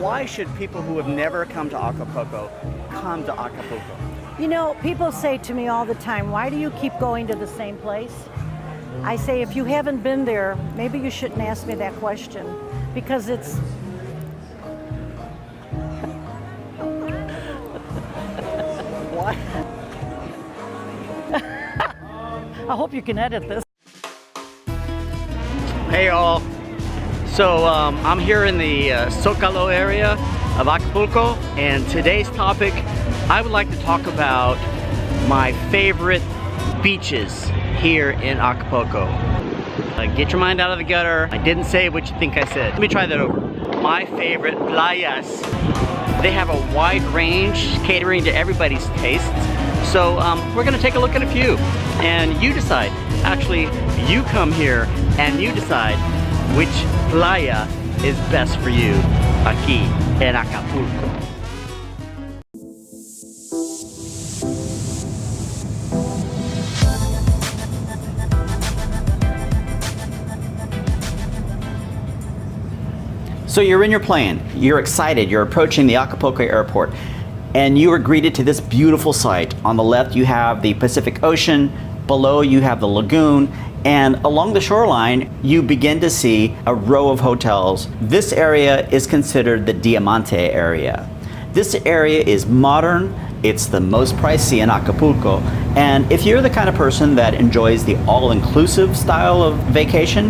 why should people who have never come to Acapulco come to Acapulco? You know, people say to me all the time, why do you keep going to the same place? I say, if you haven't been there, maybe you shouldn't ask me that question, because it's... What? I hope you can edit this. Hey all. So I'm here in the Zocalo area of Acapulco, and today's topic, I would like to talk about my favorite beaches here in Acapulco. Get your mind out of the gutter. I didn't say what you think I said. Let me try that over. My favorite playas. They have a wide range, catering to everybody's tastes. So we're gonna take a look at a few, and you decide. Actually, you come here and you decide which playa is best for you aquí en Acapulco. So you're in your plane, you're excited, you're approaching the Acapulco airport, and you are greeted to this beautiful sight. On the left you have the Pacific Ocean, below you have the lagoon, and along the shoreline you begin to see a row of hotels. This area is considered the Diamante area. This area is modern, it's the most pricey in Acapulco, and if you're the kind of person that enjoys the all-inclusive style of vacation,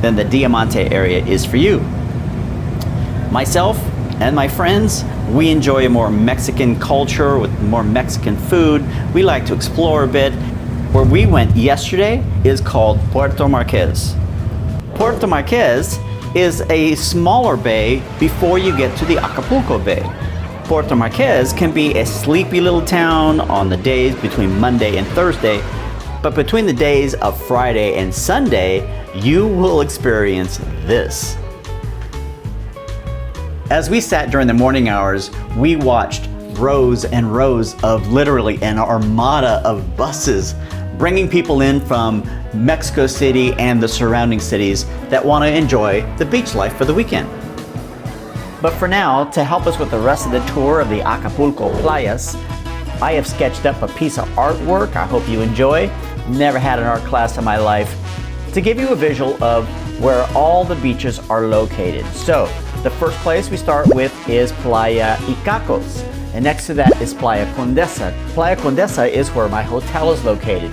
then the Diamante area is for you. Myself and my friends, we enjoy a more Mexican culture with more Mexican food. We like to explore a bit. Where we went yesterday is called Porto Marques. Porto Marques is a smaller bay before you get to the Acapulco Bay. Porto Marques can be a sleepy little town on the days between Monday and Thursday, but between the days of Friday and Sunday, you will experience this. As we sat during the morning hours, we watched rows and rows of literally an armada of buses bringing people in from Mexico City and the surrounding cities that want to enjoy the beach life for the weekend. But for now, to help us with the rest of the tour of the Acapulco playas, I have sketched up a piece of artwork I hope you enjoy. Never had an art class in my life, to give you a visual of where all the beaches are located. So, the first place we start with is Playa Icacos, and next to that is Playa Condesa. Playa Condesa is where my hotel is located.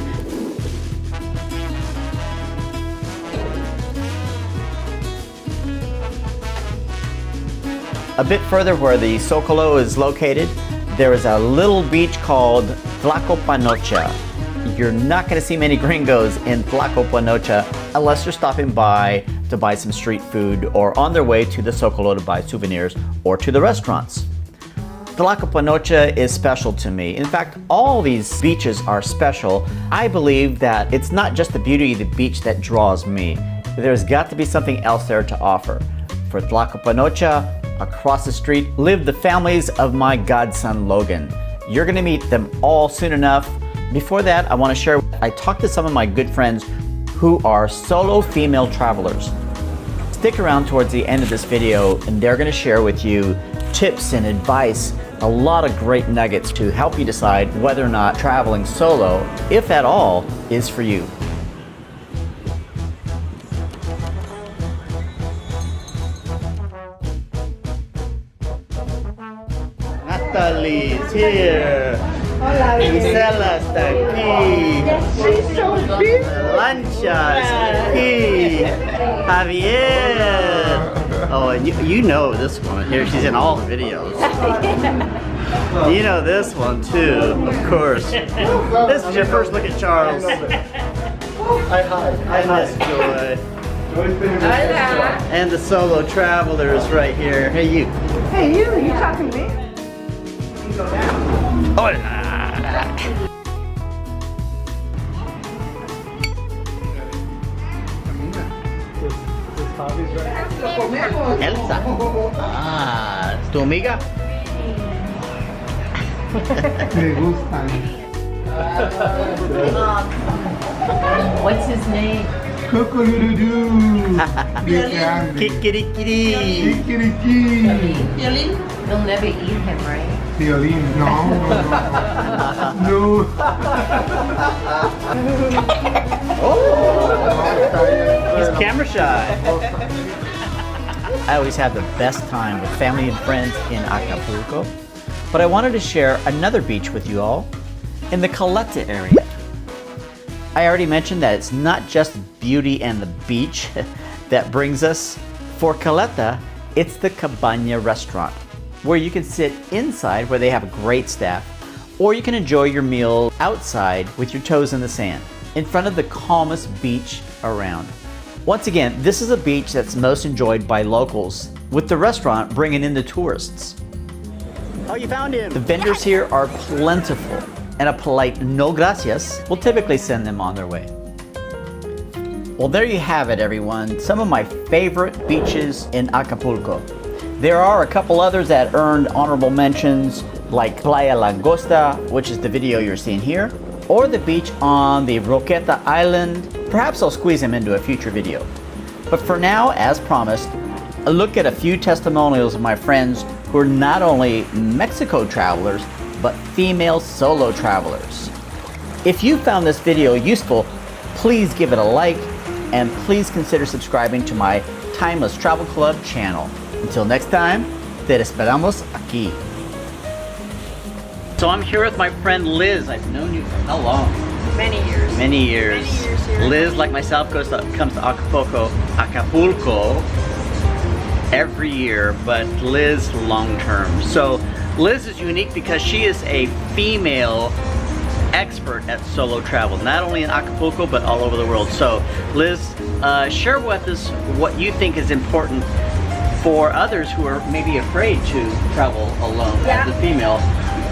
A bit further where the Zocalo is located, there is a little beach called Tlacopanocha. You're not going to see many gringos in Tlacopanocha unless you're stopping by to buy some street food or on their way to the Zocalo to buy souvenirs or to the restaurants. Tlacopanocha is special to me. In fact, all these beaches are special. I believe that it's not just the beauty of the beach that draws me. There's got to be something else there to offer. For Tlacopanocha, across the street live the families of my godson Logan. You're gonna meet them all soon enough. Before that, I wanna share, I talked to some of my good friends who are solo female travelers. Stick around towards the end of this video and they're gonna share with you tips and advice, a lot of great nuggets to help you decide whether or not traveling solo, if at all, is for you. Natalie's here. Hola, Gisela está aquí. she's so big. Lancha's aquí. Javier. Oh, and you know this one. Here, she's in all the videos. You know this one too, of course. This is your first look at Charles. I miss Joy. Hola. And the solo travelers right here. Hey, you. Hey, you talking to me? You go down. Hola. Elsa. Ah, ¿tu amiga? Me gustan. What's his name? Cucurudu. Kikirikiri. Kikiriki. Violin? You'll never eat him, right? Violin. No. No. He's camera shy. I always have the best time with family and friends in Acapulco, but I wanted to share another beach with you all in the Caleta area. I already mentioned that it's not just beauty and the beach that brings us. For Caleta, it's the Cabana restaurant, where you can sit inside where they have a great staff, or you can enjoy your meal outside with your toes in the sand, in front of the calmest beach around. Once again, this is a beach that's most enjoyed by locals, with the restaurant bringing in the tourists. Oh, you found him! The vendors here are plentiful, and a polite no gracias will typically send them on their way. Well, there you have it, everyone. Some of my favorite beaches in Acapulco. There are a couple others that earned honorable mentions, like Playa Langosta, which is the video you're seeing here, or the beach on the Roqueta Island. Perhaps I'll squeeze them into a future video. But for now, as promised, a look at a few testimonials of my friends who are not only Mexico travelers, but female solo travelers. If you found this video useful, please give it a like, and please consider subscribing to my Timeless Travel Club channel. Until next time, te esperamos aquí. So I'm here with my friend Liz. I've known you for how long? Many years. Many years. Many years here. Liz, like myself, comes to Acapulco every year, but Liz long term. So Liz is unique because she is a female expert at solo travel, not only in Acapulco, but all over the world. So Liz, share with us what you think is important for others who are maybe afraid to travel alone as a female.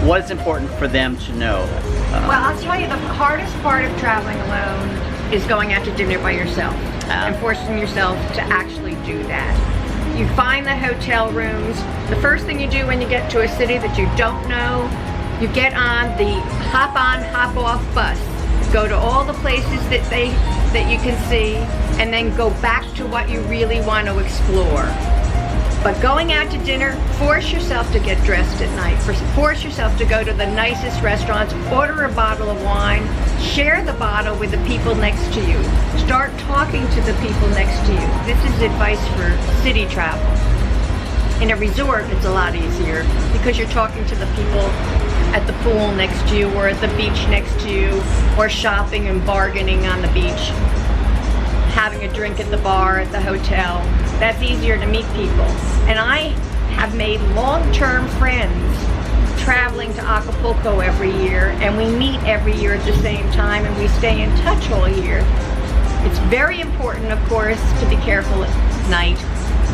What is important for them to know? Well, I'll tell you, the hardest part of traveling alone is going out to dinner by yourself and forcing yourself to actually do that. You find the hotel rooms. The first thing you do when you get to a city that you don't know, you get on the hop on, hop off bus. Go to all the places that you can see, and then go back to what you really want to explore. But going out to dinner, force yourself to get dressed at night. Force yourself to go to the nicest restaurants, order a bottle of wine, share the bottle with the people next to you. Start talking to the people next to you. This is advice for city travel. In a resort, it's a lot easier because you're talking to the people at the pool next to you, or at the beach next to you, or shopping and bargaining on the beach, having a drink at the bar at the hotel. That's easier to meet people. And I have made long-term friends traveling to Acapulco every year, and we meet every year at the same time, and we stay in touch all year. It's very important, of course, to be careful at night.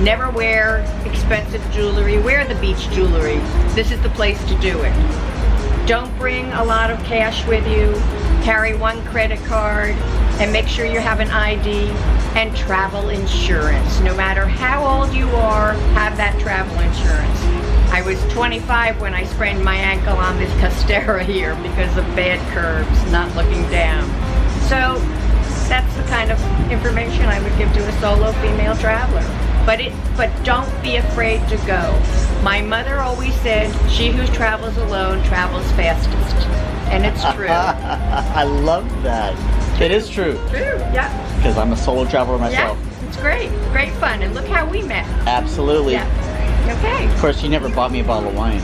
Never wear expensive jewelry. Wear the beach jewelry. This is the place to do it. Don't bring a lot of cash with you. Carry one credit card, and make sure you have an ID and travel insurance. No matter how old you are, have that travel insurance. I was 25 when I sprained my ankle on this Costera here because of bad curves, not looking down. So that's the kind of information I would give to a solo female traveler. But don't be afraid to go. My mother always said, she who travels alone travels fastest. And it's true. I love that. It is true. True, yeah. Because I'm a solo traveler myself. Yeah, it's great. Great fun. And look how we met. Absolutely. Yeah. Okay. Of course, you never bought me a bottle of wine.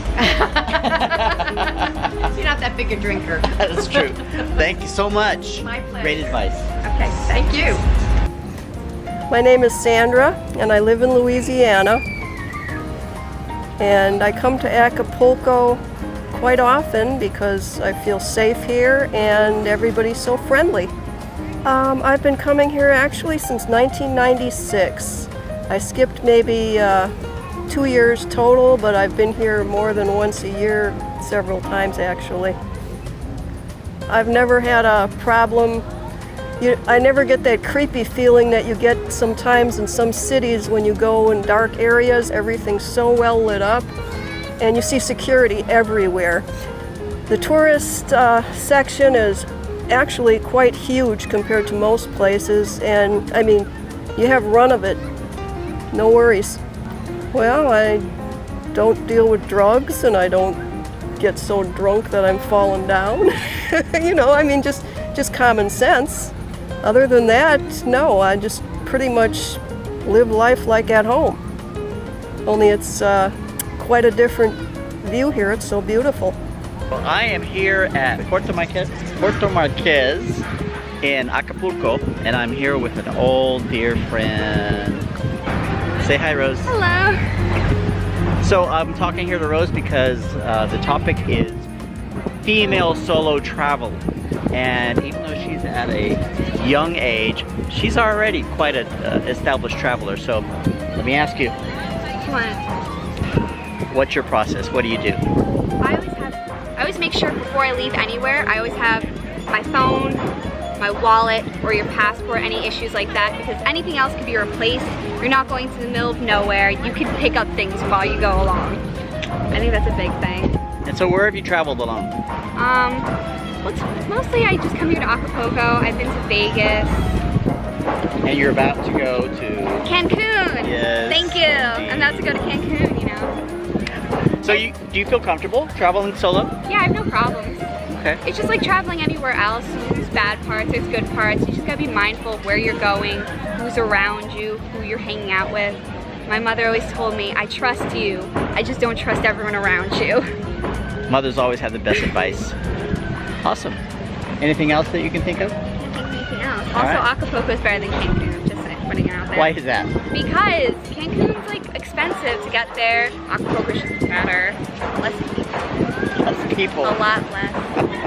You're not that big a drinker. That's true. Thank you so much. My pleasure. Great advice. Okay, thank you. My name is Sandra, and I live in Louisiana. And I come to Acapulco quite often because I feel safe here and everybody's so friendly. I've been coming here actually since 1996. I skipped maybe 2 years total, but I've been here more than once a year, several times actually. I've never had a problem. I never get that creepy feeling that you get sometimes in some cities when you go in dark areas. Everything's so well lit up, and you see security everywhere. The tourist section is actually quite huge compared to most places, and I mean, you have run of it, no worries. Well, I don't deal with drugs, and I don't get so drunk that I'm falling down. You know, I mean, just common sense. Other than that, no, I just pretty much live life like at home. Only it's quite a different view here. It's so beautiful. Well, I am here at Porto Marques in Acapulco, and I'm here with an old dear friend. Say hi, Rose. Hello. So I'm talking here to Rose because the topic is female solo travel. And even though she's at a young age, she's already quite an established traveler. So let me ask you, What? what's your process? What do you do? I always make sure before I leave anywhere, I always have my phone, my wallet, or your passport, any issues like that, because anything else can be replaced. You're not going to the middle of nowhere. You can pick up things while you go along. I think that's a big thing. And so where have you traveled alone? Mostly I just come here to Acapulco. I've been to Vegas. And you're about to go to... Cancun! Yes. Thank you! I'm about to go to Cancun, you know. So do you feel comfortable traveling solo? Yeah, I have no problems. Okay. It's just like traveling anywhere else. There's bad parts, there's good parts. You just gotta be mindful of where you're going, who's around you, who you're hanging out with. My mother always told me, I trust you, I just don't trust everyone around you. Mothers always have the best advice. Awesome. Anything else that you can think of? Can't think of anything else. All Also, right. Acapulco is better than Cancun, just putting it out there. Why is that? Because Cancun's like expensive to get there. Acapulco's just better. Less people. Less people. A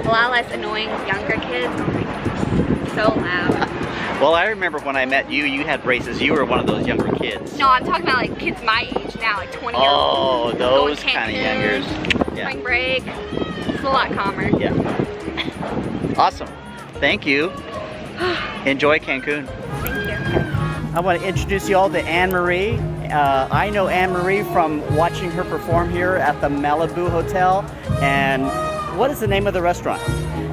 lot less annoying younger kids. Oh my gosh, so loud. Well, I remember when I met you, you had braces. You were one of those younger kids. No, I'm talking about like kids my age now, like 20 years Oh, old. those Going kind of Cancun, youngers. Spring break. It's a lot calmer. Yeah. Awesome. Thank you. Enjoy Cancun. Thank you. I want to introduce you all to Anne-Marie. I know Anne-Marie from watching her perform here at the Malibu Hotel. And what is the name of the restaurant?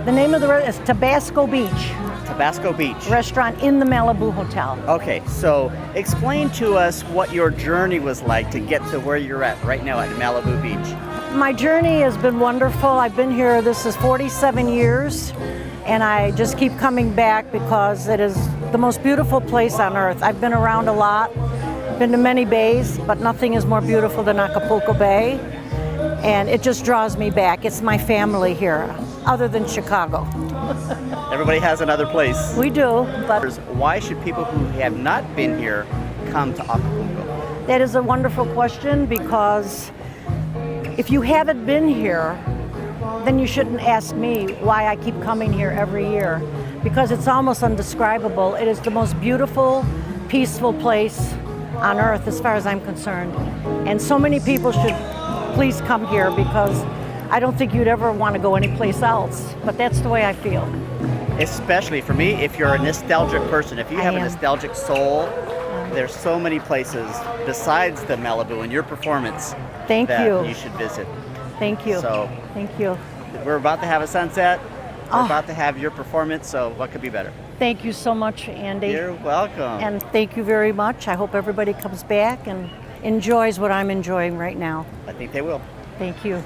The name of the restaurant is Tabasco Beach, Tabasco Beach. restaurant in the Malibu Hotel. Okay, so explain to us what your journey was like to get to where you're at right now at Malibu Beach. My journey has been wonderful. I've been here, this is 47 years, and I just keep coming back because it is the most beautiful place on earth. I've been around a lot, been to many bays, but nothing is more beautiful than Acapulco Bay, and it just draws me back. It's my family here, other than Chicago. Everybody has another place. We do, but Why should people who have not been here come to Acapulco? that is a wonderful question, because if you haven't been here, then you shouldn't ask me why I keep coming here every year, because it's almost undescribable. It is the most beautiful, peaceful place on earth as far as I'm concerned. And so many people should please come here, because I don't think you'd ever want to go anyplace else, but that's the way I feel. Especially for me, if you're a nostalgic person, if you have a am. nostalgic soul, there's so many places besides the Malibu and your performance Thank that you. you should visit. Thank you. So Thank you. we're about to have a sunset. We're Oh. about to have your performance, so what could be better? Thank you so much, Andy. You're welcome. And thank you very much. I hope everybody comes back and enjoys what I'm enjoying right now. I think they will. Thank you.